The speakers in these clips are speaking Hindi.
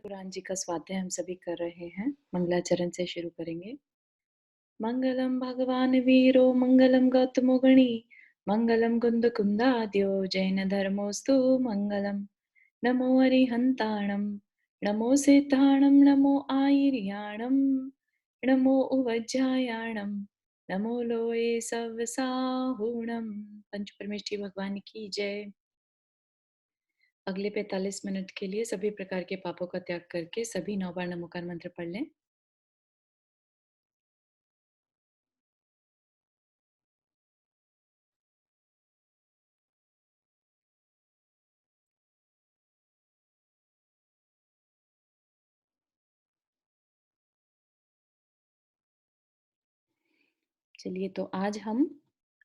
पुराण जी का स्वाध्याय हम सभी कर रहे हैं। मंगलाचरण से शुरू करेंगे। मंगलम भगवान वीरो मंगलम गौतमो गणी मंगलम कुंद कुंदाद्यो जैन धर्मोस्तु मंगलम। नमो अरिहंताणम नमो सेताणम नमो आयर्याणम नमो उवज्जायाणम नमो लोये सवसाहुणम। पंच परमेष्ठी भगवान की जय। अगले 45 मिनट के लिए सभी प्रकार के पापों का त्याग करके सभी 9 बार नमोकार मंत्र पढ़ लें। चलिए, तो आज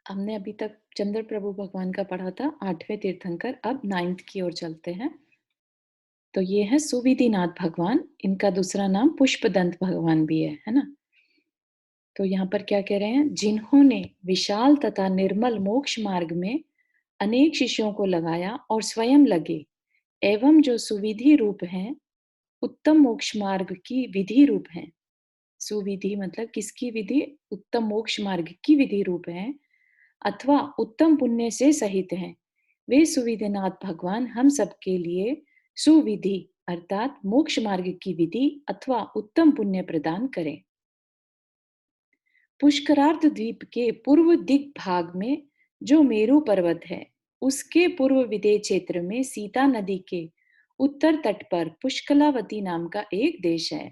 हमने अभी तक चंद्र प्रभु भगवान का पढ़ा था, 8वें तीर्थंकर। अब 9th की ओर चलते हैं। तो ये है सुविधिनाथ भगवान। इनका दूसरा नाम पुष्पदंत भगवान भी है ना। तो यहाँ पर क्या कह रहे हैं? जिन्होंने विशाल तथा निर्मल मोक्ष मार्ग में अनेक शिष्यों को लगाया और स्वयं लगे, एवं जो सुविधि रूप हैं, उत्तम मोक्ष मार्ग की विधि रूप हैं। सुविधि मतलब किसकी विधि? उत्तम मोक्ष मार्ग की विधि रूप है अथवा उत्तम पुण्य से सहित हैं। वे सुविधिनाथ भगवान हम सबके लिए सुविधि अर्थात मोक्ष मार्ग की विधि अथवा उत्तम पुण्य प्रदान करें। पुष्करार्ध द्वीप के पूर्व दिग भाग में जो मेरु पर्वत है, उसके पूर्व विदेह क्षेत्र में सीता नदी के उत्तर तट पर पुष्कलावती नाम का एक देश है।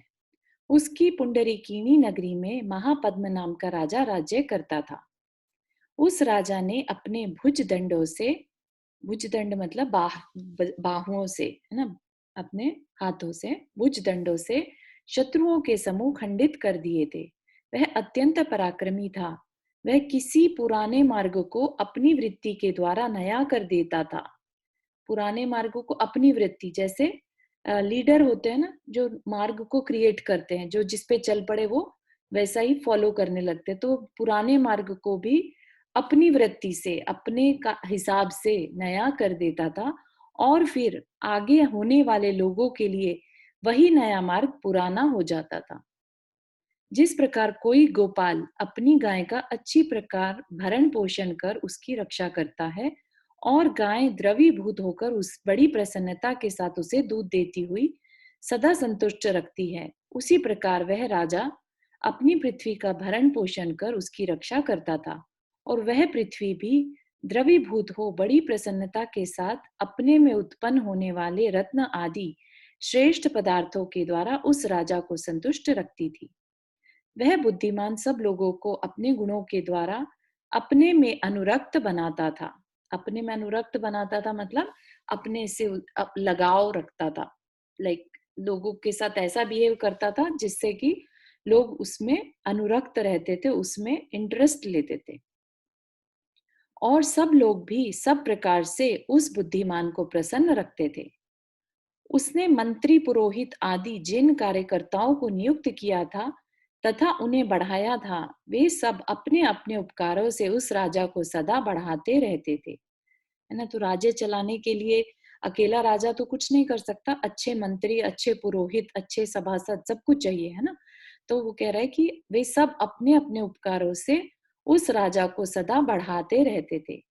उसकी पुंडरीकीनी नगरी में महापद्म नाम का राजा राज्य करता था। उस राजा ने अपने भुजदंडों से, भुजदंड मतलब बाहुओं से, है ना, अपने हाथों से, भुजदंडों से शत्रुओं के समूह खंडित कर दिए थे। वह अत्यंत पराक्रमी था। वह किसी पुराने मार्ग को अपनी वृत्ति के द्वारा नया कर देता था। पुराने मार्गों को अपनी वृत्ति, जैसे लीडर होते हैं ना, जो मार्ग को क्रिएट करते हैं, जो जिस पे चल पड़े वो वैसा ही फॉलो करने लगते हैं। तो पुराने मार्ग को भी अपनी वृत्ति से, अपने का हिसाब से नया कर देता था और फिर आगे होने वाले लोगों के लिए वही नया मार्ग पुराना हो जाता था। जिस प्रकार कोई गोपाल अपनी गाय का अच्छी प्रकार भरण पोषण कर उसकी रक्षा करता है और गाय द्रवीभूत होकर उस बड़ी प्रसन्नता के साथ उसे दूध देती हुई सदा संतुष्ट रखती है, उसी प्रकार वह राजा अपनी पृथ्वी का भरण पोषण कर उसकी रक्षा करता था और वह पृथ्वी भी द्रवीभूत हो बड़ी प्रसन्नता के साथ अपने में उत्पन्न होने वाले रत्न आदि श्रेष्ठ पदार्थों के द्वारा उस राजा को संतुष्ट रखती थी। वह बुद्धिमान सब लोगों को अपने गुणों के द्वारा अपने में अनुरक्त बनाता था। अपने में अनुरक्त बनाता था मतलब अपने से लगाव रखता था। लाइक लोगों के साथ ऐसा बिहेव करता था जिससे कि लोग उसमें अनुरक्त रहते थे, उसमें इंटरेस्ट लेते थे। और सब लोग भी सब प्रकार से उस बुद्धिमान को प्रसन्न रखते थे। उसने मंत्री पुरोहित आदि जिन कार्यकर्ताओं को नियुक्त किया था तथा उन्हें बढ़ाया था, वे सब अपने अपने उपकारों से उस राजा को सदा बढ़ाते रहते थे, है ना। तो राज्य चलाने के लिए अकेला राजा तो कुछ नहीं कर सकता, अच्छे मंत्री, अच्छे पुरोहित, अच्छे सभासद, सब कुछ चाहिए, है ना। तो वो कह रहा है कि वे सब अपने अपने उपकारों से उस राजा को सदा बढ़ाते रहते थे।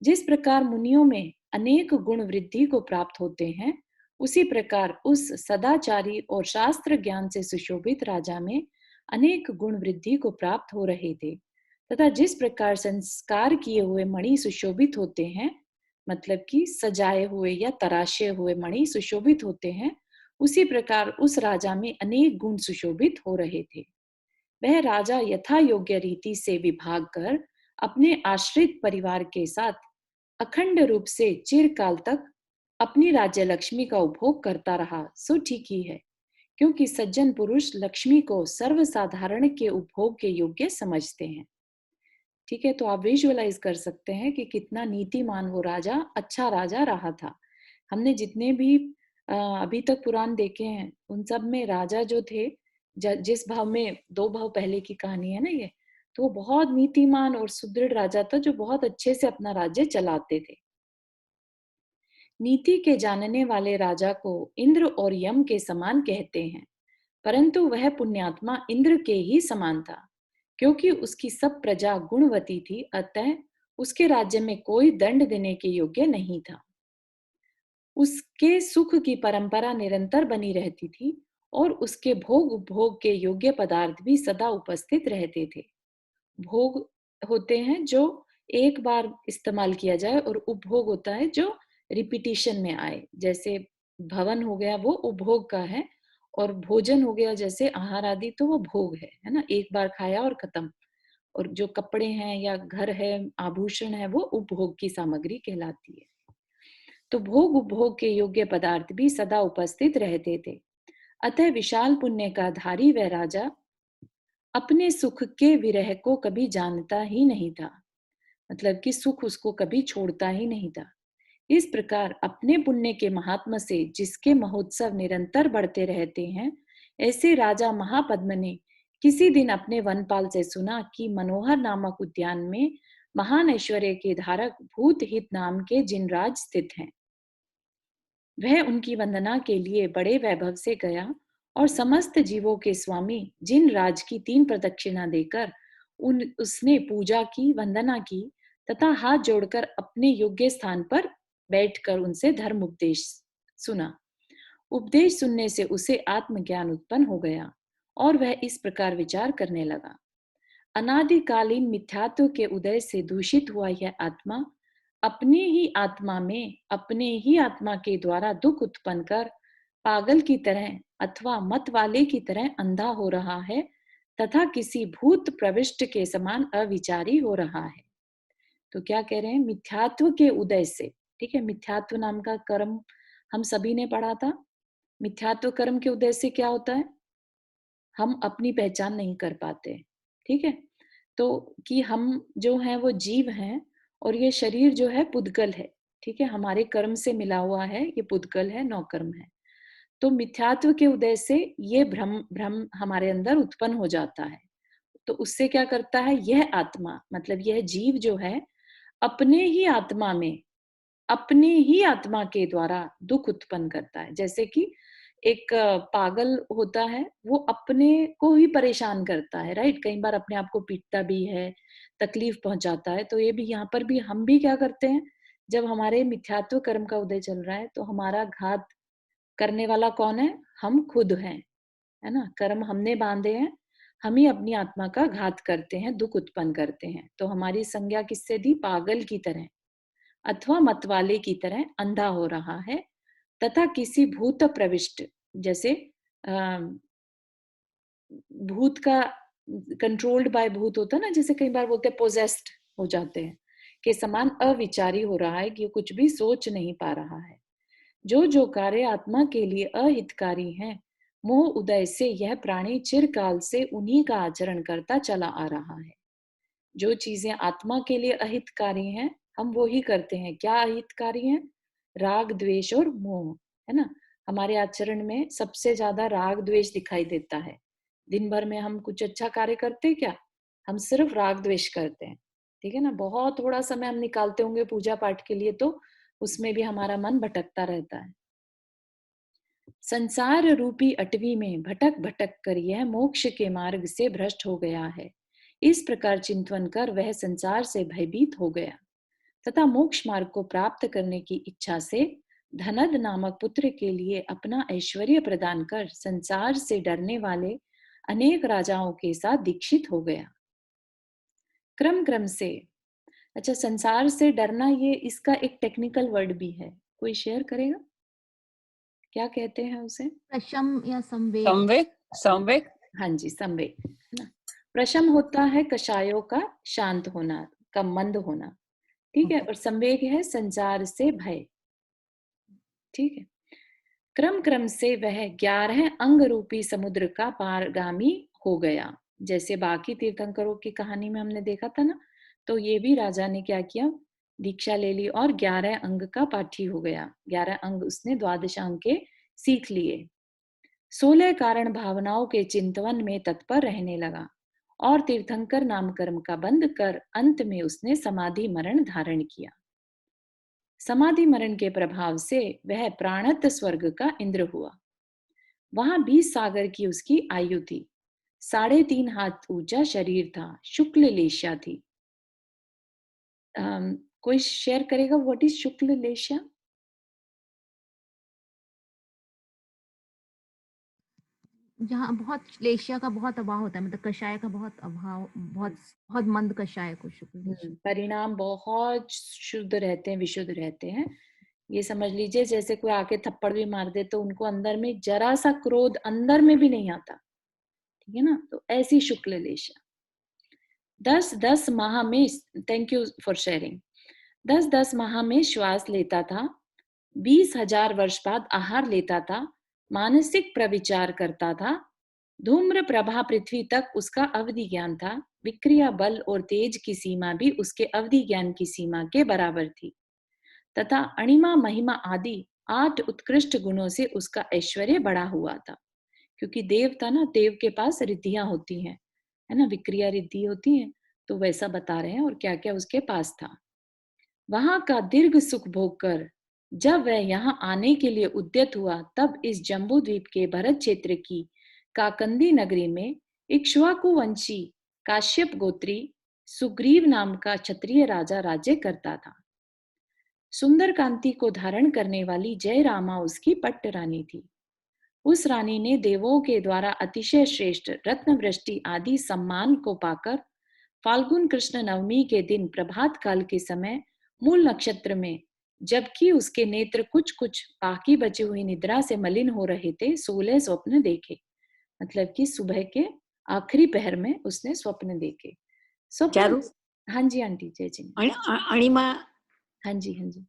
जिस प्रकार मुनियों में अनेक गुण वृद्धि को प्राप्त होते हैं, उसी प्रकार उस सदाचारी और शास्त्र ज्ञान से सुशोभित राजा में अनेक गुण वृद्धि को प्राप्त हो रहे थे। तथा जिस प्रकार संस्कार किए हुए मणि सुशोभित होते हैं, मतलब कि सजाए हुए या तराशे हुए मणि सुशोभित होते हैं, उसी प्रकार उस राजा में अनेक गुण सुशोभित हो रहे थे। वह राजा यथा योग्य रीति से विभाग कर अपने आश्रित परिवार के साथ अखंड रूप से चिरकाल तक अपनी राज्य लक्ष्मी का उपभोग करता रहा, सो ठीक ही है, क्योंकि सज्जन पुरुष लक्ष्मी को सर्वसाधारण के उपभोग के योग्य समझते हैं। ठीक है, तो आप विजुअलाइज कर सकते हैं कि कितना नीतिमान वो राजा, अच्छा राजा रहा था। हमने जितने भी अभी तक पुराण देखे हैं, उन सब में राजा जो थे, जिस भाव में, 2 भाव पहले की कहानी है ना ये, तो वो बहुत नीतिमान और सुदृढ़ राजा था जो बहुत अच्छे से अपना राज्य चलाते थे। नीति के जानने वाले राजा को इंद्र और यम के समान कहते हैं, परंतु वह पुण्यात्मा इंद्र के ही समान था, क्योंकि उसकी सब प्रजा गुणवती थी, अतः उसके राज्य में कोई दंड देने के योग्य नहीं था। उसके सुख की परंपरा निरंतर बनी रहती थी और उसके भोग उपभोग के योग्य पदार्थ भी सदा उपस्थित रहते थे। भोग होते हैं जो एक बार इस्तेमाल किया जाए, और उपभोग होता है जो रिपीटिशन में आए। जैसे भवन हो गया वो उपभोग का है, और भोजन हो गया जैसे आहार आदि, तो वो भोग है ना, एक बार खाया और खत्म। और जो कपड़े हैं या घर है, आभूषण है, वो उपभोग की सामग्री कहलाती है। तो भोग उपभोग के योग्य पदार्थ भी सदा उपस्थित रहते थे। अतः विशाल पुण्य का धारी वह राजा अपने सुख के विरह को कभी जानता ही नहीं था, मतलब कि सुख उसको कभी छोड़ता ही नहीं था। इस प्रकार अपने पुण्य के महात्म से जिसके महोत्सव निरंतर बढ़ते रहते हैं, ऐसे राजा महापद्म ने किसी दिन अपने वनपाल से सुना कि मनोहर नामक उद्यान में महान ऐश्वर्य के धारक भूतहित नाम के जिनराज स्थित हैं। वह उनकी वंदना के लिए बड़े वैभव से गया और समस्त जीवों के स्वामी जिन राज की 3 प्रदक्षिणा देकर उसने पूजा की, वंदना की तथा हाथ जोड़कर अपने योग्य स्थान पर बैठकर उनसे धर्म उपदेश सुना। उपदेश सुनने से उसे आत्मज्ञान उत्पन्न हो गया और वह इस प्रकार विचार करने लगा। अनादिकालीन मिथ्यात्व के उदय से दूषित हुआ यह आत्मा अपने ही आत्मा में अपने ही आत्मा के द्वारा दुख उत्पन्न कर पागल की तरह अथवा मत वाले की तरह अंधा हो रहा है तथा किसी भूत प्रविष्ट के समान अविचारी हो रहा है। तो क्या कह रहे हैं? मिथ्यात्व के उदय से, ठीक है, मिथ्यात्व नाम का कर्म हम सभी ने पढ़ा था। मिथ्यात्व कर्म के उदय से क्या होता है? हम अपनी पहचान नहीं कर पाते, ठीक है। तो कि हम जो हैं वो जीव हैं और ये शरीर जो है पुद्गल है, ठीक है, हमारे कर्म से मिला हुआ है, ये पुद्गल है, नौकर्म है। तो मिथ्यात्व के उदय से ये भ्रम भ्रम हमारे अंदर उत्पन्न हो जाता है। तो उससे क्या करता है यह आत्मा, मतलब यह जीव जो है अपने ही आत्मा में अपने ही आत्मा के द्वारा दुख उत्पन्न करता है। जैसे कि एक पागल होता है, वो अपने को ही परेशान करता है, राइट? कई बार अपने आप को पीटता भी है, तकलीफ पहुंचाता है। तो ये भी यहाँ पर भी हम भी क्या करते हैं, जब हमारे मिथ्यात्व कर्म का उदय चल रहा है तो हमारा घात करने वाला कौन है? हम खुद हैं, है ना? कर्म हमने बांधे हैं, हम ही अपनी आत्मा का घात करते हैं, दुख उत्पन्न करते हैं। तो हमारी संज्ञा किससे दी? पागल की तरह अथवा मतवाले की तरह अंधा हो रहा है तथा किसी भूत प्रविष्ट, जैसे भूत का कंट्रोल्ड बाय भूत होता है ना, जैसे कई बार बोलते हैं पोजेस्ड हो जाते हैं, के समान अविचारी हो रहा है कि कुछ भी सोच नहीं पा रहा है। जो जो कार्य आत्मा के लिए अहितकारी हैं, मोह उदय से यह प्राणी चिरकाल से उन्हीं का आचरण करता चला आ रहा है। जो चीजें आत्मा के लिए अहितकारी हैं, हम वो ही करते हैं। क्या अहितकारी हैं? राग, द्वेष और मोह, है ना? हमारे आचरण में सबसे ज्यादा राग द्वेष दिखाई देता है। दिन भर में हम कुछ अच्छा कार्य करते हैं क्या? हम सिर्फ राग द्वेष करते हैं, ठीक है ना? बहुत थोड़ा समय हम निकालते होंगे पूजा पाठ के लिए, तो उसमें भी हमारा मन भटकता रहता है। संसार रूपी अटवी में भटक भटक कर यह मोक्ष के मार्ग से भ्रष्ट हो गया है। इस प्रकार चिंतन कर वह संसार से भयभीत हो गया तथा मोक्ष मार्ग को प्राप्त करने की इच्छा से धनद नामक पुत्र के लिए अपना ऐश्वर्य प्रदान कर संसार से डरने वाले अनेक राजाओं के साथ दीक्षित हो गया। क्रम क्रम से, अच्छा, संसार से डरना, ये इसका एक टेक्निकल वर्ड भी है, कोई शेयर करेगा? क्या कहते हैं उसे? प्रशम या संवेग। संवेग, संवेग। हाँ जी, संवेग, है ना। प्रशम होता है कषायों का शांत होना, का मंद होना, ठीक है, और संवेग है संसार से भय, ठीक है। क्रम क्रम से वह 11 अंग रूपी समुद्र का पारगामी हो गया। जैसे बाकी तीर्थंकरों की कहानी में हमने देखा था ना, तो ये भी राजा ने क्या किया, दीक्षा ले ली और 11 अंग का पाठी हो गया। 11 अंग उसने द्वादश अंग के सीख लिए। 16 कारण भावनाओं के चिंतवन में तत्पर रहने लगा और तीर्थंकर नाम कर्म का बंद कर अंत में उसने समाधि मरण धारण किया। समाधि मरण के प्रभाव से वह प्राणत स्वर्ग का इंद्र हुआ। वहां 20 सागर की उसकी आयु थी। 3.5 हाथ ऊंचा शरीर था। शुक्ल लेशा थी। कोई शेयर करेगा व्हाट इज शुक्ल लेशा? जहाँ बहुत श्लेष्या का बहुत अभाव होता है, मतलब कषाय का बहुत अभाव, बहुत बहुत मंद कषाय को शुक्ल लेशा। परिणाम बहुत शुद्ध रहते हैं, विशुद्ध रहते हैं। ये समझ लीजिए जैसे कोई आके थप्पड़ भी मार दे तो उनको अंदर में जरा सा क्रोध अंदर में भी नहीं आता। ठीक है ना? तो ऐसी शुक्ल लेशा 10-10 माह में, थैंक यू फॉर शेयरिंग, 10-10 माह में श्वास लेता था। 20,000 वर्ष बाद आहार लेता था। मानसिक प्रविचार करता था। धूम्र प्रभा पृथ्वी तक उसका अवधि ज्ञान था। विक्रिया बल और तेज की सीमा भी उसके अवधि ज्ञान की सीमा के बराबर थी तथा अणिमा महिमा आदि 8 उत्कृष्ट गुणों से उसका ऐश्वर्य बढ़ा हुआ था। क्योंकि देव था ना, देव के पास रिद्धियां होती हैं, है ना, विक्रिया रिद्धि होती हैं। तो वैसा बता रहे हैं और क्या क्या उसके पास था। वहां का दीर्घ सुख भोग कर जब वह यहाँ आने के लिए उद्यत हुआ, तब इस जम्बू द्वीप के भरत क्षेत्र की काकंदी नगरी में इक्ष्वाकु वंशी काश्यप गोत्री सुग्रीव नाम का क्षत्रिय राजा राज्य करता था। सुंदर कांति को धारण करने वाली जय रामा उसकी पट्ट रानी थी। उस रानी ने देवों के द्वारा अतिशय श्रेष्ठ रत्न वृष्टि आदि सम्मान को पाकर फाल्गुन कृष्ण नवमी के दिन प्रभात काल के समय मूल नक्षत्र में, जबकि उसके नेत्र कुछ कुछ बाकी बची हुई निद्रा से मलिन हो रहे थे, 16 स्वप्न देखे। मतलब कि सुबह के आखिरी पहर में उसने स्वप्न देखे। स्वप्न, चारू हाँ जी आंटी, जय जी। अणिमा, हाँ जी हाँ जी।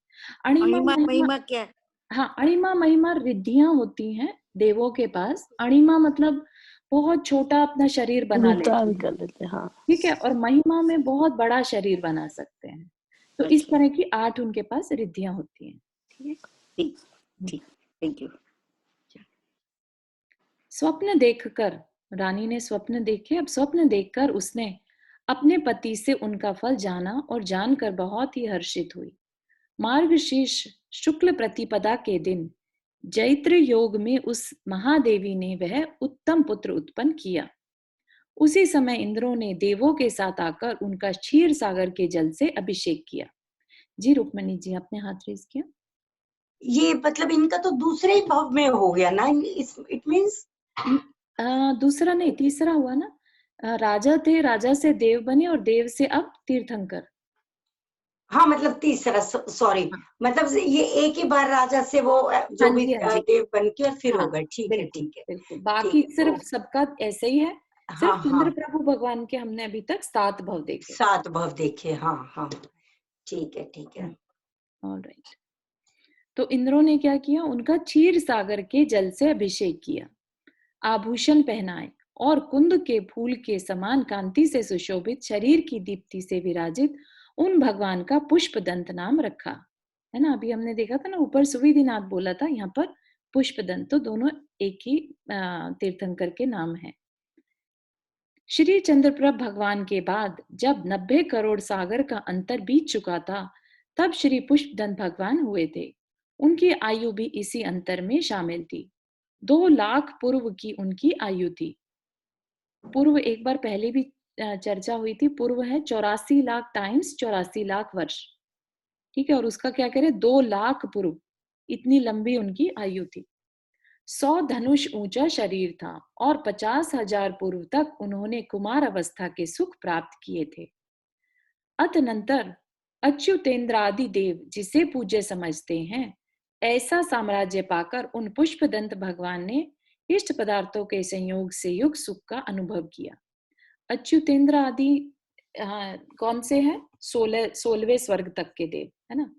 अणिमा अणिमा महिमा, महिमा क्या? हाँ अणिमा महिमा रिद्धियां होती हैं देवों के पास। अणिमा मतलब बहुत छोटा अपना शरीर बना लेते रूपदान हैं, कर लेते, हाँ। ठीक है, और महिमा में बहुत बड़ा शरीर बना सकते हैं। तो इस अच्छा, तरह की 8 उनके पास रिद्धियां होती हैं। ठीक है, ठीक ठीक, थैंक यू। स्वप्न देखकर, रानी ने स्वप्न देखे। अब स्वप्न देखकर उसने अपने पति से उनका फल जाना और जानकर बहुत ही हर्षित हुई। मार्गशीर्ष शुक्ल प्रतिपदा के दिन जैत्र योग में उस महादेवी ने वह उत्तम पुत्र उत्पन्न किया। उसी समय इंद्रों ने देवों के साथ आकर उनका क्षीर सागर के जल से अभिषेक किया। जी रुक्मणी जी, आपने हाथ रेज किया। ये मतलब इनका तो दूसरे ही भाव में हो गया ना, इट मीन्स दूसरा नहीं, तीसरा हुआ ना। राजा थे, राजा से देव बने और देव से अब तीर्थंकर। हाँ मतलब तीसरा, सॉरी, हाँ मतलब ये एक ही बार राजा से वो जो भी जी हाँ जी, देव बन के और फिर हाँ हो गए। ठीक है बिल्कुल ठीक है बिल्कुल। ठीक बाकी है। सिर्फ सबका ऐसे ही है। हाँ सिर्फ हाँ, इंद्र प्रभु भगवान के हमने अभी तक 7 भव देखे। 7 भव देखे, हाँ हाँ, ठीक है। ऑलराइट। तो इंद्रों ने क्या किया, उनका क्षीर सागर के जल से अभिषेक किया, आभूषण पहनाए और कुंद के फूल के समान कांति से सुशोभित शरीर की दीप्ति से विराजित उन भगवान का पुष्प दंत नाम रखा। है ना, अभी हमने देखा था ना, ऊपर सुविधिनाथ बोला था, यहाँ पर पुष्प दंत, तो दोनों एक ही तीर्थंकर के नाम है। श्री चंद्रप्रभ भगवान के बाद जब 90 करोड़ सागर का अंतर बीत चुका था, तब श्री पुष्पदंत भगवान हुए थे। उनकी आयु भी इसी अंतर में शामिल थी। 2 लाख पूर्व की उनकी आयु थी। पूर्व एक बार पहले भी चर्चा हुई थी। पूर्व है 84 लाख टाइम्स 84 लाख वर्ष, ठीक है, और उसका क्या करें, 2 लाख पूर्व, इतनी लंबी उनकी आयु थी। 100 धनुष ऊंचा शरीर था और 50,000 पूर्व तक उन्होंने कुमार अवस्था के सुख प्राप्त किए थे। अतनंतर अच्युतेंद्रादि देव जिसे पूज्य समझते हैं, ऐसा साम्राज्य पाकर उन पुष्पदंत भगवान ने इष्ट पदार्थों के संयोग से युग सुख का अनुभव किया। अच्युतेंद्र आदि कौन से हैं? 16वें स्वर्ग तक के देव, है ना,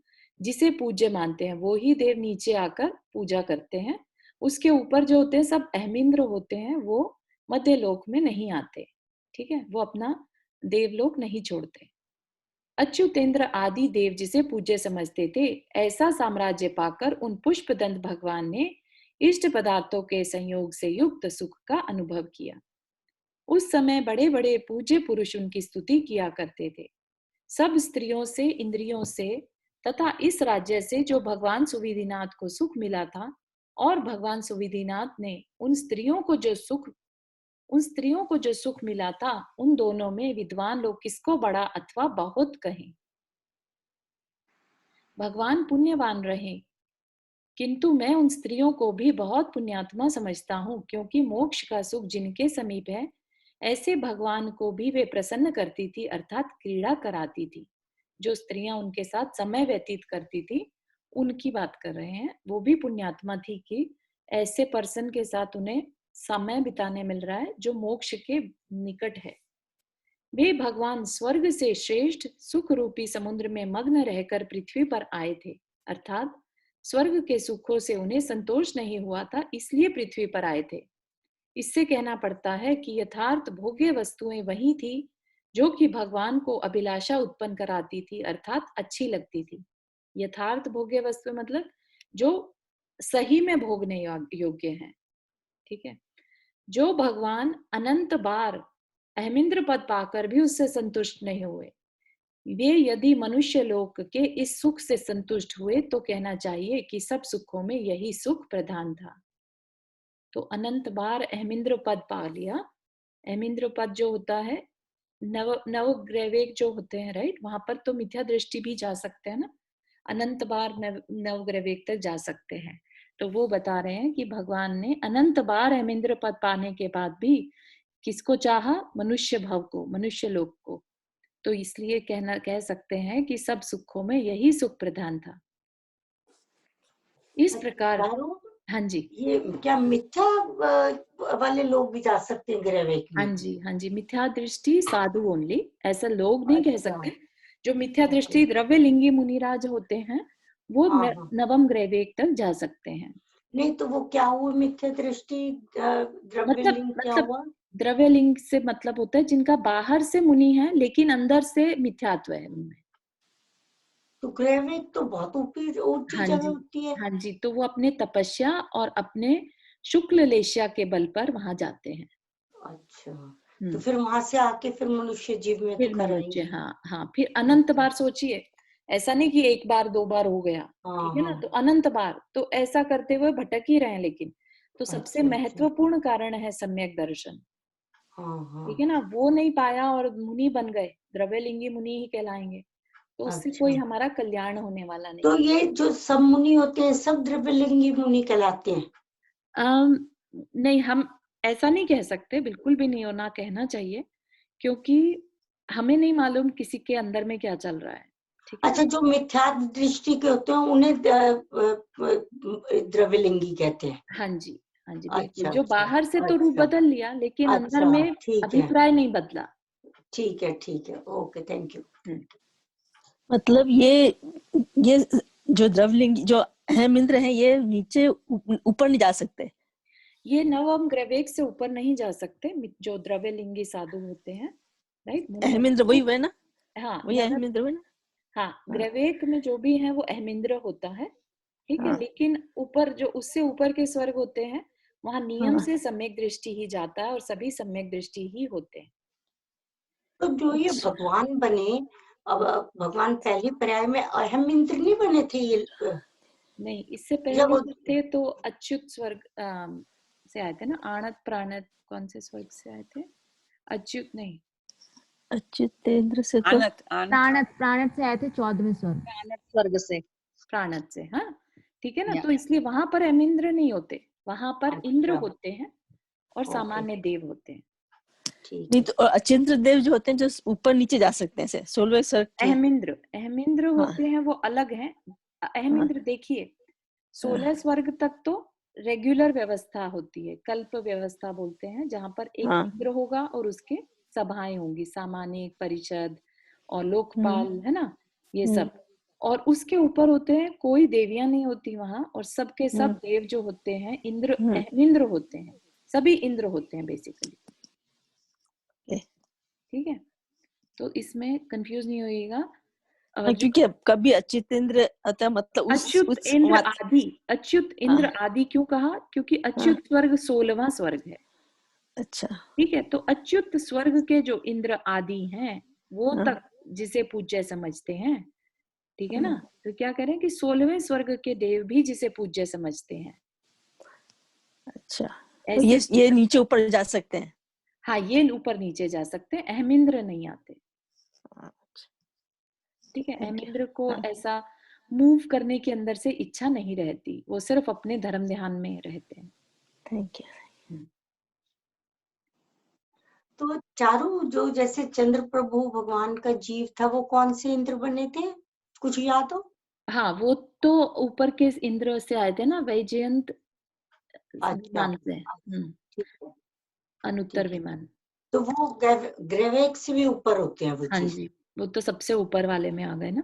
जिसे पूज्य मानते हैं वो ही देव नीचे आकर पूजा करते हैं। उसके ऊपर जो होते हैं सब अहमिंद्र होते हैं, वो मध्य लोक में नहीं आते। ठीक है, वो अपना देवलोक नहीं छोड़ते। अच्युतेंद्र आदि देव जिसे पूज्य समझते थे, ऐसा साम्राज्य पाकर उन पुष्पदंत भगवान ने इष्ट पदार्थों के संयोग से युक्त सुख का अनुभव किया। उस समय बड़े बड़े पूज्य पुरुष उनकी स्तुति किया करते थे। सब स्त्रियों से, इंद्रियों से तथा इस राज्य से जो भगवान सुविधिनाथ को सुख मिला था और भगवान सुविधिनाथ ने उन स्त्रियों को जो सुख मिला था, उन दोनों में विद्वान लोग किसको बड़ा अथवा बहुत कहें। भगवान पुण्यवान रहे, किंतु मैं उन स्त्रियों को भी बहुत पुण्यात्मा समझता हूँ, क्योंकि मोक्ष का सुख जिनके समीप है, ऐसे भगवान को भी वे प्रसन्न करती थी, अर्थात क्रीड़ा कराती थी। जो स्त्रियां उनके साथ समय व्यतीत करती थी, उनकी बात कर रहे हैं, वो भी पुण्यात्मा थी कि ऐसे पर्सन के साथ उन्हें समय बिताने मिल रहा है जो मोक्ष के निकट है। वे भगवान स्वर्ग से श्रेष्ठ सुख रूपी समुद्र में मग्न रहकर पृथ्वी पर आए थे, अर्थात स्वर्ग के सुखों से उन्हें संतोष नहीं हुआ था, इसलिए पृथ्वी पर आए थे। इससे कहना पड़ता है कि यथार्थ भोग्य वस्तुएं वही थी जो कि भगवान को अभिलाषा उत्पन्न कराती थी, अर्थात अच्छी लगती थी। यथार्थ भोग्य वस्तुएं मतलब जो सही में भोगने योग्य हैं, ठीक है। जो भगवान अनंत बार अहमिंद्र पद पाकर भी उससे संतुष्ट नहीं हुए, वे यदि मनुष्य लोक के इस सुख से संतुष्ट हुए तो कहना चाहिए कि सब सुखों में यही सुख प्रधान था। तो अनंत बार अहमिंद्र पद पा लिया। अहमिंद्र पद जो होता है, नवग्रैवेक जो होते हैं, राइट, वहां पर तो मिथ्या दृष्टि भी जा सकते हैं ना, अनंत बार नवग्रैवेक तक जा सकते हैं। तो वो बता रहे हैं कि भगवान ने अनंत बार अहमिंद्र पद पाने के बाद भी किसको चाहा? मनुष्य भव को, मनुष्य लोक को। तो इसलिए कह सकते हैं कि सब सुखों में यही सुख प्रधान था। इस प्रकार हाँ जी, ये क्या मिथ्या वाले लोग भी जा सकते हैं ग्रैवेक में? हाँ जी, मिथ्या दृष्टि साधु ओनली, ऐसा लोग नहीं कह सकते। जो मिथ्या दृष्टि द्रव्य लिंगी मुनिराज होते हैं, वो नवम ग्रैवेक तक जा सकते हैं। नहीं तो वो क्या हुआ मिथ्या दृष्टि? द्रव्य लिंग क्या हुआ? द्रव्य लिंग से मतलब होता है जिनका बाहर से मुनि है लेकिन अंदर से मिथ्यात्व है उनमें। तो ग्रैवेक तो बहुत ऊंची जगह होती है। हाँ जी, तो वो अपने तपस्या और अपने शुक्ल लेशिया के बल पर वहां जाते हैं। अच्छा, तो फिर वहां से आके फिर मनुष्य जीव में तो कराएंगे। हाँ, फिर अनंत बार सोचिए, ऐसा नहीं कि एक बार दो बार हो गया, ठीक है ना, तो अनंत बार, तो ऐसा करते हुए भटक ही रहे। लेकिन तो सबसे महत्वपूर्ण कारण है सम्यक दर्शन, ठीक है ना, वो नहीं पाया और मुनि बन गए, द्रव्यलिंगी मुनि ही कहलाएंगे, तो उससे कोई हमारा कल्याण होने वाला नहीं। तो ये जो सब मुनि होते हैं सब द्रव्यलिंगी मुनि कहलाते हैं? नहीं, हम ऐसा नहीं कह सकते, बिल्कुल भी नहीं होना कहना चाहिए, क्योंकि हमें नहीं मालूम किसी के अंदर में क्या चल रहा है, ठीक है। अच्छा, जो मिथ्या दृष्टि के होते हैं उन्हें द्रव्यलिंगी कहते हैं? हाँ जी, हाँ जी, बिल्कुल। जो बाहर से तो रूप बदल लिया लेकिन अंदर में अभिप्राय नहीं बदला। ठीक है, ओके, थैंक यू। मतलब ये जो द्रव्यलिंगी जो अहमिंद्र है, ये नीचे ऊपर नहीं जा सकते, ये नवम ग्रैवेक से ऊपर नहीं जा सकते, जो द्रव्यलिंगी साधु होते हैं, राइट। अहमिंद्र वही है ना? हाँ, वही अहमिंद्र है ना? हाँ, ग्रैवेक में जो भी है वो अहमिंद्र होता है, ठीक है। लेकिन ऊपर जो उससे ऊपर के स्वर्ग होते हैं, वहां नियम से सम्यक दृष्टि ही जाता है और सभी सम्यक दृष्टि ही होते हैं। तो जो ये भगवान बने, अब भगवान पहली पर्याय में अहमिंद्र नहीं बने थे ये? नहीं, इससे पहले थे तो अच्युत स्वर्ग से आए थे ना, आणत प्राणत, कौन से स्वर्ग से आए थे? अच्युत नहीं, अच्युतेंद्र से तो प्राणत से आए थे 14वें स्वर्ग, प्राणत से, हाँ, ठीक है ना। तो इसलिए वहां पर अहमिंद्र नहीं होते, वहां पर इंद्र होते हैं और सामान्य देव होते हैं। नहीं तो अचिंद्र देव जो होते हैं जो ऊपर नीचे जा सकते हैं, 16वें स्वर्ग के अहमिंद्र होते हैं, वो अलग हैं। अहमिंद्र देखिए, 16 स्वर्ग तक तो रेगुलर व्यवस्था होती है, कल्प व्यवस्था बोलते हैं, जहां पर एक इंद्र होगा और उसके सभाएं होंगी, सामान्य परिषद और लोकपाल, है ना, ये सब। और उसके ऊपर होते हैं, कोई देवियां नहीं होती वहां, और सबके सब देव जो होते हैं इंद्र, अहमिंद्र होते हैं, सभी इंद्र होते हैं बेसिकली, ठीक है। तो इसमें कंफ्यूज नहीं होइएगा। क्योंकि कभी अच्युतेंद्र आता मतलब अच्युत इंद्र आदि क्यों कहा? क्योंकि अच्युत स्वर्ग 16वां स्वर्ग है। अच्छा, ठीक है, तो अच्युत स्वर्ग के जो इंद्र आदि हैं वो तक जिसे पूज्य समझते हैं, ठीक है ना। तो क्या करें कि 16वें स्वर्ग के देव भी जिसे पूज्य समझते हैं। अच्छा, तो ऐसे ये नीचे ऊपर जा सकते हैं। हाँ, ये ऊपर नीचे जा सकते हैं, अहमिंद्र नहीं आते। अच्छा, ठीक है, थैंक यू। अहमिंद्र को हाँ, ऐसा मूव करने की अंदर से इच्छा नहीं रहती, वो सिर्फ अपने धर्म ध्यान में रहते हैं। Thank you. तो चारों जो जैसे चंद्र प्रभु भगवान का जीव था, वो कौन से इंद्र बने थे, कुछ याद हो? हाँ, वो तो ऊपर के इंद्र से आए थे ना, वैजयंत अच्छा, विमान से। ठीक है, अनुत्तर ठीक है। विमान। तो वो ग्रेवेक से भी ऊपर होते हैं वो हाँ चीज। जी, वो तो सबसे ऊपर वाले में आ गए ना। आ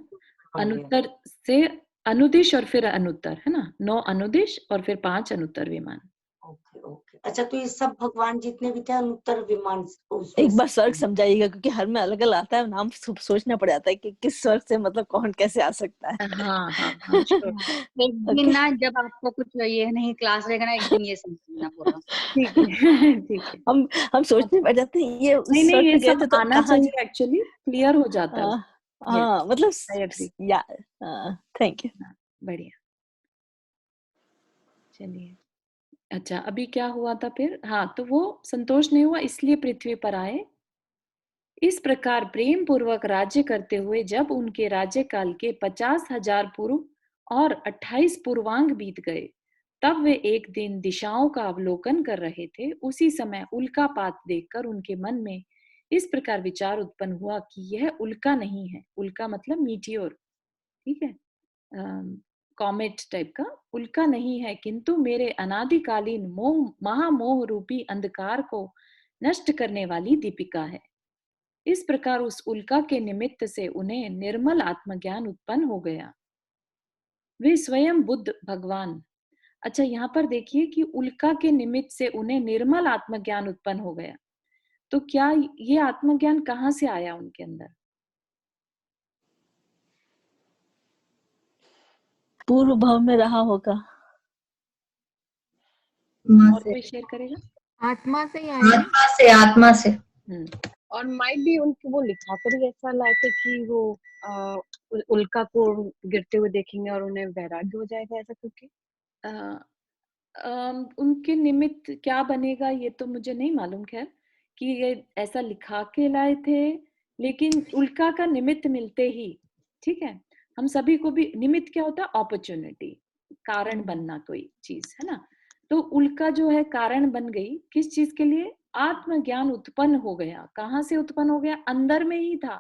गए। अनुत्तर से अनुदिश और फिर अनुत्तर, है ना, 9 अनुदिश और फिर 5 अनुत्तर विमान। ओके ओके, अच्छा, तो ये सब भगवान जितने भी थे अनुत्तर विमान उसमें एक बार से स्वर्ग थे। समझाइएगा, क्योंकि हर में अलग अलग आता है, नाम सोचना पड़ जाता है कि किस स्वर्ग से मतलब कौन कैसे आ सकता है। हाँ हाँ हाँ, श्योर। हाँ, एक दिन ओके, ना जब आपको कुछ ये नहीं क्लास रहेगा ना, एक दिन ये समझना पूरा। ठीक है ठीक है। हम सोचने पड़ जाते हैं ये उस नहीं नहीं, स्वर्ग ये पे गए सब थे तो आना कहाँ। चाहिए, एक्चुअली क्लियर हो जाता है। हाँ यस, हाँ, मतलब आई एग्री। या थैंक यू। बढ़िया, चलिए। अच्छा, अभी क्या हुआ था फिर? हाँ, तो वो संतोष नहीं हुआ, इसलिए पृथ्वी पर आए। इस प्रकार प्रेम पूर्वक राज्य करते हुए जब उनके राज्य काल के 50,000 पूर्व और 28 पूर्वांग बीत गए, तब वे एक दिन दिशाओं का अवलोकन कर रहे थे। उसी समय उल्कापात देखकर उनके मन में इस प्रकार विचार उत्पन्न हुआ कि यह उल्का नहीं है। उल्का मतलब मीटियोर, ठीक है, कॉमेट टाइप का। उल्का नहीं है, किंतु मेरे अनादिकालीन मोह महामोह रूपी अंधकार को नष्ट करने वाली दीपिका है। इस प्रकार उस उल्का के निमित्त से उन्हें निर्मल आत्मज्ञान उत्पन्न हो गया। वे स्वयं बुद्ध भगवान। अच्छा, यहाँ पर देखिए कि उल्का के निमित्त से उन्हें निर्मल आत्मज्ञान उत्पन्न हो गया। तो क्या ये आत्मज्ञान कहाँ से आया उनके अंदर? पूर्व भाव में रहा होगा। आत्मा और से, कोई शेयर करेगा? आत्मा से ही आया ना। आत्मा से, आत्मा से। और माइट भी उनके वो लिखा कर ही ऐसा लाए थे कि वो उल्का को गिरते हुए देखेंगे और उन्हें वैराग्य हो जाएगा, ऐसा करके। उनके निमित्त क्या बनेगा ये तो मुझे नहीं मालूम, खैर, कि ये ऐसा लिखा के लाए थे। लेकिन उल्का का निमित्त मिलते ही, ठीक है, हम सभी को भी निमित्त क्या होता है? अपॉर्चुनिटी, कारण बनना कोई चीज, है ना। तो उल्का जो है कारण बन गई, किस चीज के लिए? आत्मज्ञान उत्पन्न हो गया। कहाँ से उत्पन्न हो गया? अंदर में ही था,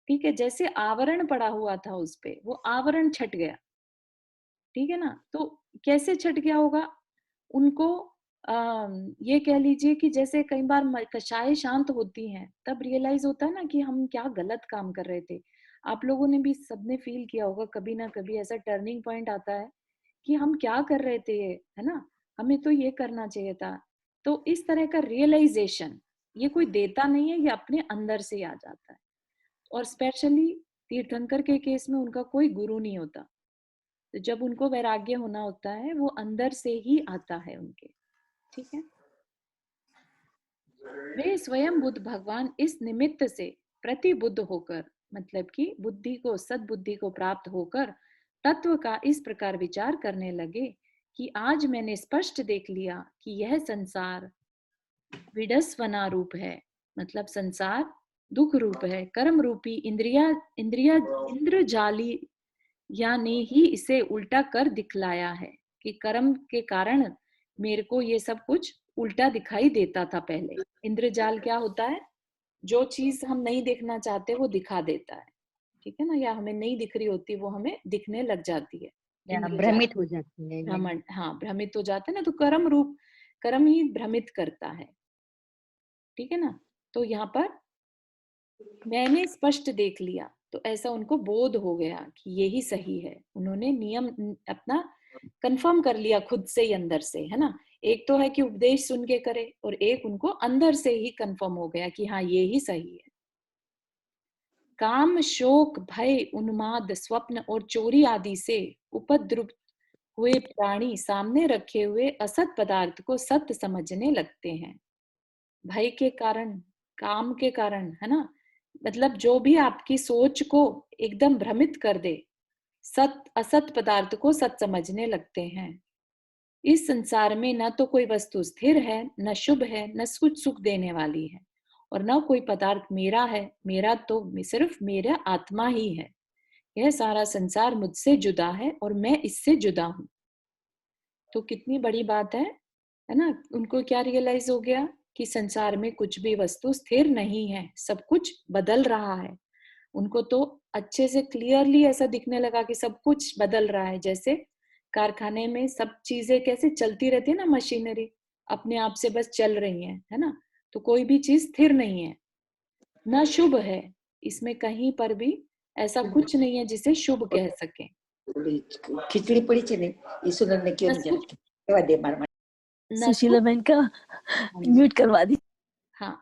ठीक है। जैसे आवरण पड़ा हुआ था उस पे, वो आवरण छट गया, ठीक है ना। तो कैसे छट गया होगा? उनको ये कह लीजिए कि जैसे कई बार कषाय शांत होती हैं, तब रियलाइज होता है ना कि हम क्या गलत काम कर रहे थे। आप लोगों ने भी, सबने फील किया होगा कभी ना कभी, ऐसा टर्निंग पॉइंट आता है कि हम क्या कर रहे थे, है ना, हमें तो ये करना चाहिए था। तो इस तरह का रियलाइजेशन ये कोई देता नहीं है, ये अपने अंदर से आ जाता है। और स्पेशली तीर्थंकर के केस में उनका कोई गुरु नहीं होता, तो जब उनको वैराग्य होना होता है वो अंदर से ही आता है उनके, ठीक है। वे स्वयं बुद्ध भगवान इस निमित्त से प्रतिबुद्ध होकर, मतलब कि बुद्धि को, सद्बुद्धि को प्राप्त होकर तत्व का इस प्रकार विचार करने लगे कि आज मैंने स्पष्ट देख लिया कि यह संसार विडस्वना रूप है, मतलब संसार दुख रूप है। कर्म रूपी इंद्रजाली या ने ही इसे उल्टा कर दिखलाया है कि कर्म के कारण मेरे को ये सब कुछ उल्टा दिखाई देता था पहले। इंद्रजाल क्या होता है? जो चीज हम नहीं देखना चाहते वो दिखा देता है, ठीक है ना, या हमें नहीं दिख रही होती वो हमें दिखने लग जाती है। या इंद्रजाल, भ्रमित हो जाती है। भ्रमण, हाँ, भ्रमित हो जाते हैं ना। तो कर्म रूप, कर्म ही भ्रमित करता है, ठीक है ना। तो यहाँ पर मैंने स्पष्ट देख लिया, तो ऐसा उनको बोध हो गया कि यही सही है। उन्होंने नियम अपना कंफर्म कर लिया खुद से ही, अंदर से, है ना। एक तो है कि उपदेश सुन के करे, और एक उनको अंदर से ही कंफर्म हो गया कि हाँ ये ही सही है। काम, शोक, भय, उन्माद, स्वप्न और चोरी आदि से उपद्रुत हुए प्राणी सामने रखे हुए असत पदार्थ को सत्य समझने लगते हैं। भय के कारण, काम के कारण, है ना, मतलब जो भी आपकी सोच को एकदम भ्रमित कर दे, सत असत पदार्थ को सत समझने लगते हैं। इस संसार में न तो कोई वस्तु स्थिर है, न शुभ है, न कुछ सुख देने वाली है, और न कोई पदार्थ मेरा है। मेरा तो सिर्फ मेरा आत्मा ही है। यह सारा संसार मुझसे जुदा है और मैं इससे जुदा हूं। तो कितनी बड़ी बात है ना। उनको क्या रियलाइज हो गया कि संसार में कुछ भी वस्तु स्थिर नहीं है, सब कुछ बदल रहा है। उनको तो अच्छे से क्लियरली ऐसा दिखने लगा कि सब कुछ बदल रहा है। जैसे कारखाने में सब चीजें कैसे चलती रहती है ना, मशीनरी अपने आप से बस चल रही है ना। तो कोई भी चीज स्थिर नहीं है, ना शुभ है। इसमें कहीं पर भी ऐसा कुछ नहीं है जिसे शुभ कह सके। खिचड़ी पड़ी છે ને એ સુનંદને કયો ને જરા કહેવા દે મારા માટે। सुशीला बहन का म्यूट करवा दी। हाँ,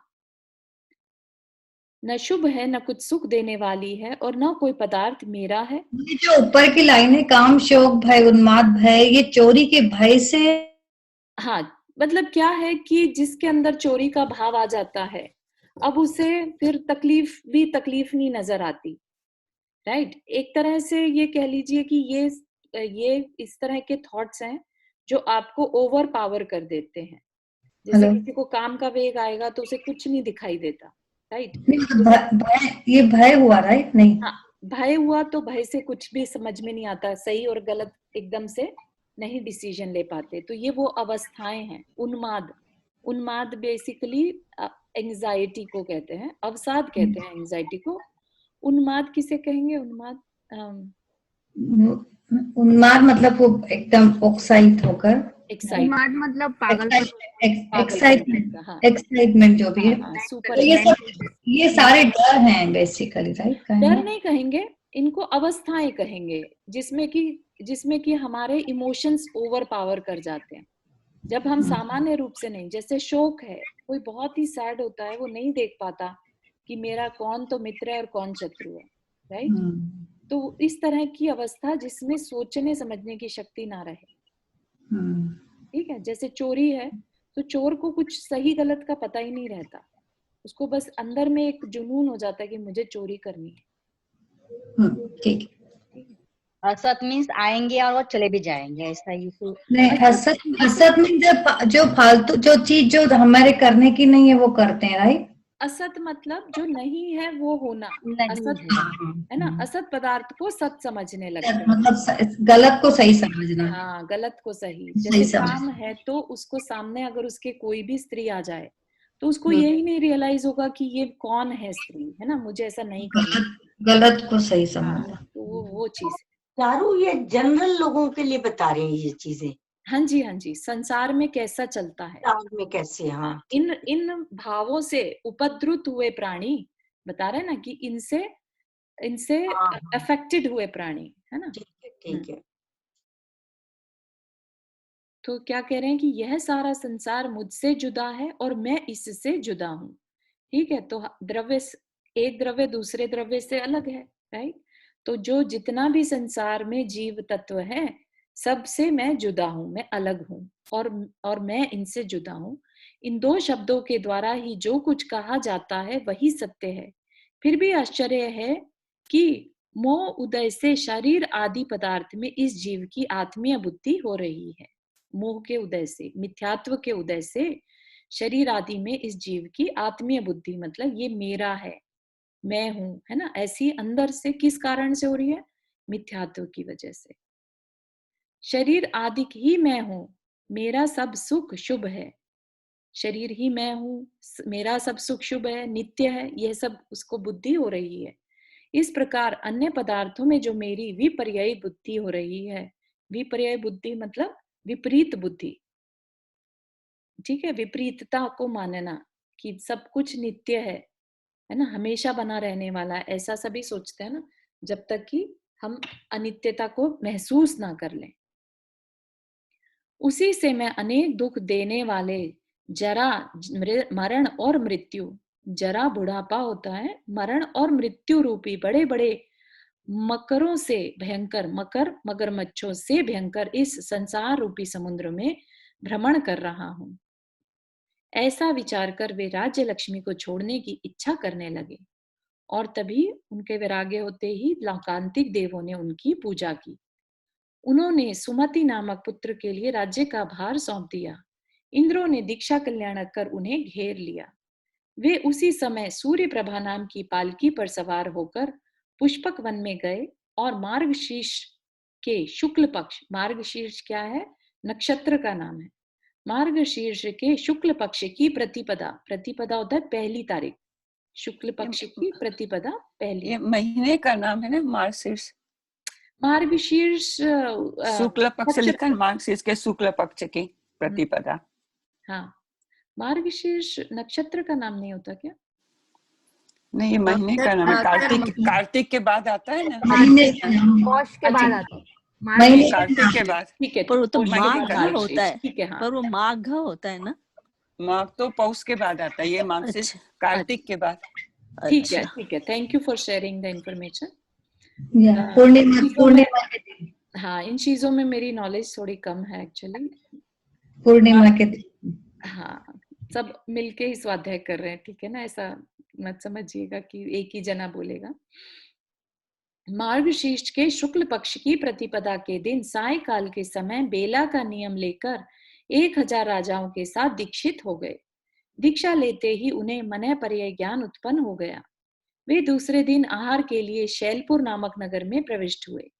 न शुभ है, न कुछ सुख देने वाली है, और न कोई पदार्थ मेरा है। ये जो ऊपर की लाइन है, काम, शोक, भय, उन्माद, भय, ये चोरी के भय से। हाँ, मतलब क्या है कि जिसके अंदर चोरी का भाव आ जाता है, अब उसे फिर तकलीफ भी तकलीफ नहीं नजर आती। राइट। एक तरह से ये कह लीजिए कि ये इस तरह के थॉट्स हैं जो आपको ओवर पावर कर देते हैं। जैसे हेलो। किसी को काम का वेग आएगा तो उसे कुछ नहीं दिखाई देता। राइट। नहीं, मतलब भय, ये भय हुआ, राइट? नहीं, हाँ, भय हुआ तो भय से कुछ भी समझ में नहीं आता, सही और गलत एकदम से नहीं डिसीजन ले पाते। तो ये वो अवस्थाएं हैं। उन्माद, उन्माद बेसिकली एंजाइटी को कहते हैं, अवसाद कहते हैं एंजाइटी को। उन्माद किसे कहेंगे? उन्माद उन्माद मतलब वो एकदम उत्साहित होकर, उन्माद मतलब पागलपन, एक्साइटमेंट, हाँ, एक्साइटमेंट जो भी है। हाँ, सुपर तो ये सारे डर हैं बेसिकली, राइट? डर नहीं कहेंगे, इनको अवस्थाएं कहेंगे, जिसमें कि हमारे इमोशंस ओवर पावर कर जाते हैं। जब हम सामान्य रूप से नहीं, जैसे शोक है, कोई बहुत ही सैड होता है, वो नहीं देख पाता कि मेरा कौन तो मित्र है और कौन शत्रु है। राइट। तो इस तरह की अवस्था जिसमें सोचने समझने की शक्ति ना रहे। ठीक है। जैसे चोरी है तो चोर को कुछ सही गलत का पता ही नहीं रहता, उसको बस अंदर में एक जुनून हो जाता है कि मुझे चोरी करनी है। ठीक है। असत मीन्स आएंगे और वो चले भी जाएंगे, ऐसा इशू नहीं, असत में जो फालतू जो चीज जो हमारे करने की नहीं है वो करते हैं, राइट? असत मतलब जो नहीं है वो होना। असत है ना, असत पदार्थ को सत समझने लगते हैं, मतलब गलत को सही समझना। हाँ, गलत को सही। सही जैसे समझना। काम है तो उसको सामने अगर उसके कोई भी स्त्री आ जाए तो उसको यही नहीं रियलाइज होगा कि ये कौन है स्त्री, है ना, मुझे ऐसा नहीं करना। गलत को सही हाँ, समझना। तो वो चीज है। चारू, ये जनरल लोगों के लिए बता रहे हैं ये चीजें, हाँ जी, हाँ जी, संसार में कैसा चलता है, संसार में कैसे। हाँ, इन भावों से उपद्रुत हुए प्राणी, बता रहे ना कि इनसे अफेक्टेड हुए प्राणी, है ना। ठीक है। तो क्या कह रहे हैं कि यह सारा संसार मुझसे जुदा है और मैं इससे जुदा हूं। ठीक है। तो द्रव्य, एक द्रव्य दूसरे द्रव्य से अलग है। राइट। तो जो जितना भी संसार में जीव तत्व है, सबसे मैं जुदा हूं, मैं अलग हूं, और मैं इनसे जुदा हूं। इन दो शब्दों के द्वारा ही जो कुछ कहा जाता है वही सत्य है। फिर भी आश्चर्य है कि मोह उदय से शरीर आदि पदार्थ में इस जीव की आत्मीय बुद्धि हो रही है। मोह के उदय से, मिथ्यात्व के उदय से शरीर आदि में इस जीव की आत्मीय बुद्धि, मतलब ये मेरा है, मैं हूं, है ना, ऐसी अंदर से किस कारण से हो रही है? मिथ्यात्व की वजह से। शरीर आदि ही मैं हूं, मेरा सब सुख शुभ है। शरीर ही मैं हूं, मेरा सब सुख शुभ है, नित्य है, यह सब उसको बुद्धि हो रही है। इस प्रकार अन्य पदार्थों में जो मेरी विपर्ययी बुद्धि हो रही है, विपर्ययी बुद्धि मतलब विपरीत बुद्धि। ठीक है। विपरीतता को मानना कि सब कुछ नित्य है ना, हमेशा बना रहने वाला है, ऐसा सभी सोचते हैं ना, जब तक कि हम अनित्यता को महसूस ना कर लें। उसी से मैं अनेक दुख देने वाले जरा, मरण और मृत्यु, जरा बुढ़ापा होता है, मरण और मृत्यु रूपी बड़े बड़े मकरों से भयंकर, मकर मगरमच्छों से भयंकर इस संसार रूपी समुद्र में भ्रमण कर रहा हूं। ऐसा विचार कर वे राज्य लक्ष्मी को छोड़ने की इच्छा करने लगे और तभी उनके वैराग्य होते ही लौकांतिक देवों ने उनकी पूजा की। उन्होंने सुमति नामक पुत्र के लिए राज्य का भार सौंप दिया। इंद्रों ने दीक्षा कल्याणक कर उन्हें घेर लिया। वे उसी समय सूर्य प्रभा नाम की पालकी पर सवार होकर पुष्पक वन में गए और मार्गशीर्ष के शुक्ल पक्ष, मार्गशीर्ष क्या है? नक्षत्र का नाम है। मार्गशीर्ष के शुक्ल पक्ष की प्रतिपदा, प्रतिपदा होता है पहली तारीख, शुक्ल पक्ष की प्रतिपदा पहली। ये महीने का नाम है ना, मार्गशीर्ष। मार्गशीर्ष शुक्ल पक्ष लिखा है, मार्गशीर्ष के शुक्ल पक्ष की प्रतिपदा। हाँ, मार्गशीर्ष नक्षत्र का नाम नहीं होता क्या? नहीं, ये महीने का नाम है। कार्तिक के बाद आता है ना, पौष के बाद आता है, कार्तिक के बाद। ठीक है, पर वो तो महीने माघ का होता है। ठीक है। हाँ, पर वो माघ होता है ना, माघ तो पौष के बाद आता है, ये मार्गशीर्ष कार्तिक के बाद। ठीक है, ठीक है। Thank you for sharing the information. पूर्णिमा के दिन। हाँ, इन चीजों में मेरी नॉलेज थोड़ी कम है एक्चुअली। पूर्णिमा के दिन। हाँ, सब मिलके ही स्वाध्याय कर रहे हैं, ठीक है ना? ऐसा मत समझिएगा कि एक ही जना बोलेगा। मार्गशीर्ष के शुक्ल पक्ष की प्रतिपदा के दिन सायकाल के समय बेला का नियम लेकर 1000 राजाओं के साथ दीक्षित हो गए। दीक्षा लेते ही उन्हें मनः पर्यय ज्ञान उत्पन्न हो गया। वे दूसरे दिन आहार के लिए शैलपुर नामक नगर में प्रविष्ट हुए।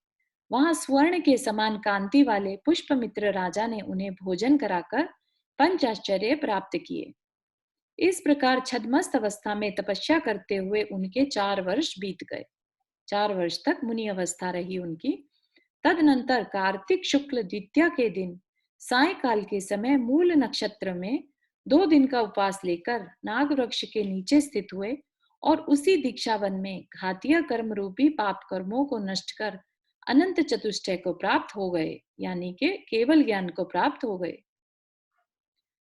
वहां स्वर्ण के समान कांति वाले पुष्पमित्र राजा ने उन्हें भोजन कराकर पंचाश्चर्य प्राप्त किए। इस प्रकार छद्मस्त अवस्था में तपस्या करते हुए उनके 4 वर्ष बीत गए। 4 वर्ष तक मुनि अवस्था रही उनकी। तदनंतर कार्तिक शुक्ल द्वितीया के दिन सायकाल के समय मूल नक्षत्र में 2 दिन का उपवास लेकर नाग वृक्ष के नीचे स्थित हुए और उसी दीक्षावन में घातीय कर्म रूपी पाप कर्मों को नष्ट कर अनंत चतुष्टय को प्राप्त हो गए, यानी के केवल ज्ञान को प्राप्त हो गए।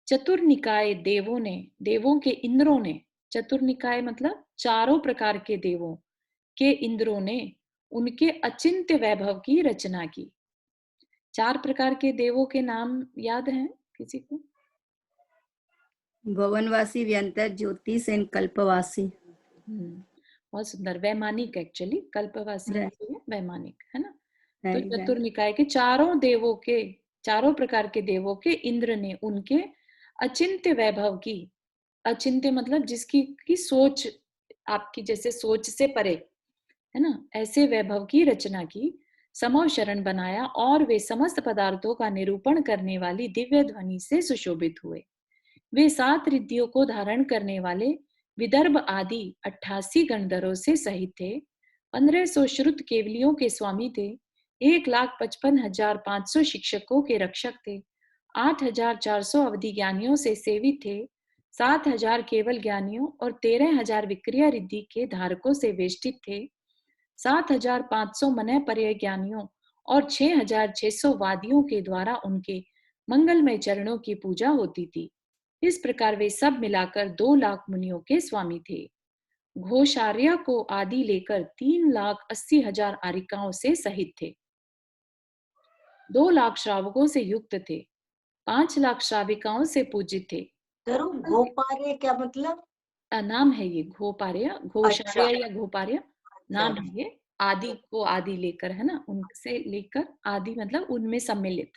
चतुर्निकाय देवों के इंद्रों ने, चतुर्निकाय मतलब चारों प्रकार के देवों के इंद्रों ने उनके अचिंत्य वैभव की रचना की। 4 प्रकार के देवों के नाम याद हैं किसी को? गगनवासी, व्यंतर, ज्योतिष एंड कल्पवासी। बहुत सुंदर। वैमानिक, एक्चुअली कल्पवासी वैमानिक है ना। तो चतुर्निकाय के चारों प्रकार के देवों के इंद्र ने उनके अचिंत्य वैभव की, अचिंत्य मतलब जिसकी की सोच आपकी जैसे सोच से परे है ना, ऐसे वैभव की रचना की, समव शरण बनाया और वे समस्त पदार्थों का निरूपण करने वाली दिव्य ध्वनि से सुशोभित हुए। वे 7 रिद्धियों को धारण करने वाले विदर्भ आदि 88 गणधरों से सहित थे। 1500 श्रुत केवलियों के स्वामी थे। 1,55,500 शिक्षकों के रक्षक थे। 8,400 अवधि ज्ञानियों से सेवित थे। 7,000 केवल ज्ञानियों और 13,000 विक्रिया रिद्धि के धारकों से वेष्टित थे। 7,500 मनः पर्यय ज्ञानियों और 6,600 वादियों के द्वारा उनके मंगलमय चरणों की पूजा होती थी। इस प्रकार वे सब मिलाकर 2 लाख मुनियों के स्वामी थे। घोषार्य को आदि लेकर 3,80,000 आरिकाओं से सहित थे। 2 लाख श्रावकों से युक्त थे। 5 लाख श्राविकाओं से पूजित थे। घोपार्य क्या मतलब? नाम है ये घोपार्य, घोषार्य या घोपार्य नाम है ये। आदि को आदि लेकर है ना, उनसे लेकर आदि मतलब उनमें सम्मिलित,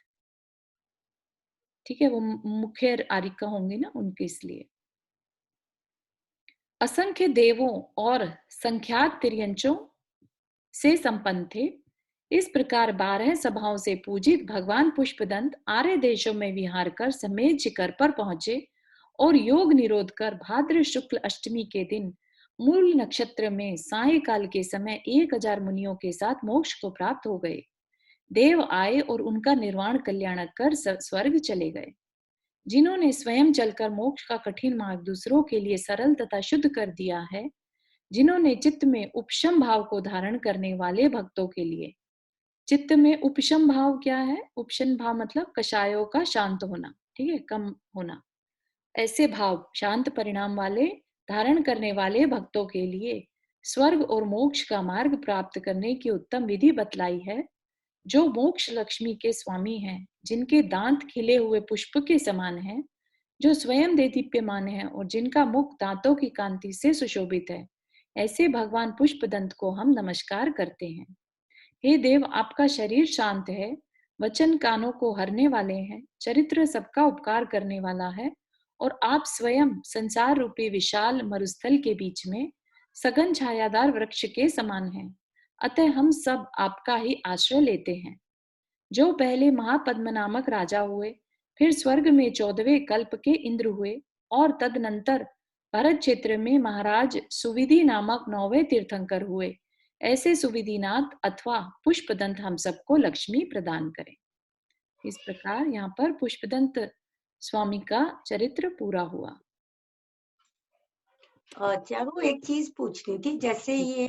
ठीक है, वो मुख्य आरिका होंगे ना उनके, इसलिए। असंख्य देवों और संख्यात तिर्यंचों से संपन्न थे। इस प्रकार 12 सभाओं से पूजित भगवान पुष्पदंत आर्य देशों में विहार कर समेत शिखर पर पहुंचे और योग निरोध कर भाद्र शुक्ल अष्टमी के दिन मूल नक्षत्र में सायकाल के समय 1000 मुनियों के साथ मोक्ष को प्राप्त हो गए। देव आए और उनका निर्वाण कल्याण कर स्वर्ग चले गए। जिन्होंने स्वयं चलकर मोक्ष का कठिन मार्ग दूसरों के लिए सरल तथा शुद्ध कर दिया है, जिन्होंने चित्त में उपशम भाव को धारण करने वाले भक्तों के लिए, चित्त में उपशम भाव क्या है? उपशम भाव मतलब कषायों का शांत होना, ठीक है, कम होना, ऐसे भाव शांत परिणाम वाले धारण करने वाले भक्तों के लिए स्वर्ग और मोक्ष का मार्ग प्राप्त करने की उत्तम विधि बतलाई है। जो मोक्ष लक्ष्मी के स्वामी हैं, जिनके दांत खिले हुए पुष्प के समान हैं, जो स्वयं देदीप्यमान है और जिनका मुख दांतों की कांति से सुशोभित है, ऐसे भगवान पुष्पदंत को हम नमस्कार करते हैं। हे देव, आपका शरीर शांत है, वचन कानों को हरने वाले हैं, चरित्र सबका उपकार करने वाला है, और आप स्वयं संसार रूपी विशाल मरुस्थल के बीच में सघन छायादार वृक्ष के समान हैं। अतः हम सब आपका ही आश्रय लेते हैं। जो पहले महापद्म नामक राजा हुए, फिर स्वर्ग में 14वें कल्प के इंद्र हुए, और तदनंतर भरत क्षेत्र में महाराज सुविधि नामक 9वें तीर्थंकर हुए, ऐसे सुविधिनाथ अथवा पुष्पदंत हम सबको लक्ष्मी प्रदान करें। इस प्रकार यहाँ पर पुष्पदंत स्वामी का चरित्र पूरा हुआ। चारू, एक चीज पूछनी थी, जैसे ये